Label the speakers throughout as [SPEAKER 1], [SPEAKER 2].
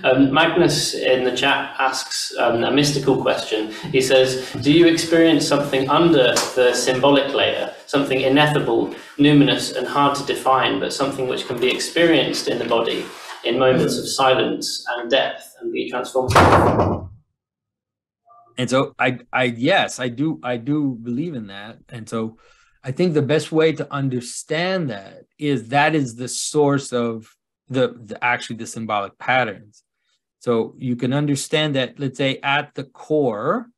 [SPEAKER 1] Magnus in the chat asks a mystical question. He says, do you experience something under the symbolic layer, something ineffable, numinous and hard to define, but something which can be experienced in the body in moments of silence and depth and be transformative?
[SPEAKER 2] And so yes, I do believe in that. And so I think the best way to understand that is the source of actually the symbolic patterns. So you can understand that, let's say, at the core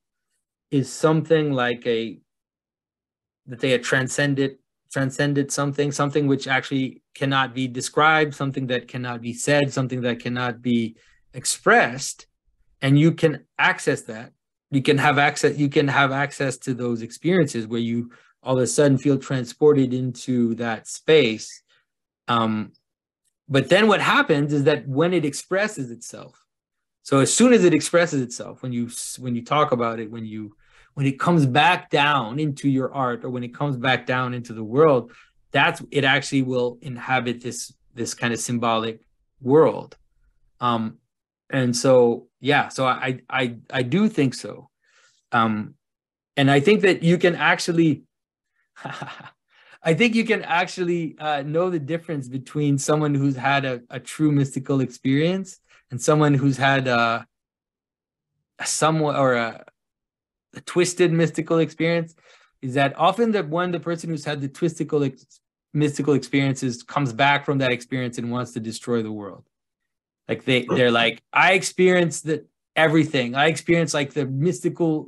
[SPEAKER 2] is something like a transcendent something which actually cannot be described, something that cannot be said, something that cannot be expressed, and you can access that. You can have access to those experiences where you all of a sudden feel transported into that space. But then what happens is that when it expresses itself, so as soon as it expresses itself, when you talk about it, when it comes back down into your art, or when it comes back down into the world, it actually will inhabit this kind of symbolic world. And so, yeah, so I do think so. And I think that you can actually, I think you can actually know the difference between someone who's had a true mystical experience and someone who's had a twisted mystical experience. Is that often the person who's had the mystical experiences comes back from that experience and wants to destroy the world. Like they're like, I experienced everything. I experienced like the mystical,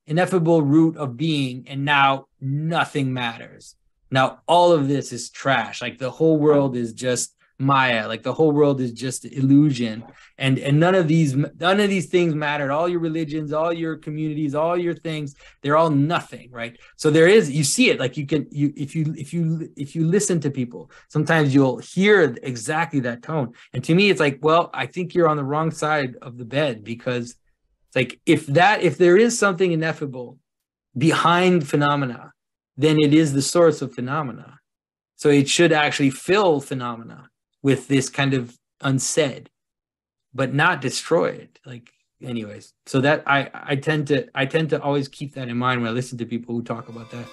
[SPEAKER 2] ineffable root of being, and now nothing matters. Now all of this is trash. Like the whole world is just Maya. Like the whole world is just illusion, and none of these things mattered. All your religions, all your communities, all your things, they're all nothing, right? So you see it. Like if you listen to people, sometimes you'll hear exactly that tone. And to me, it's like, well, I think you're on the wrong side of the bed, because it's like if there is something ineffable behind phenomena, then it is the source of phenomena. So it should actually fill phenomena with this kind of unsaid, but not destroy it. Like, anyways, so that I tend to always keep that in mind when I listen to people who talk about that.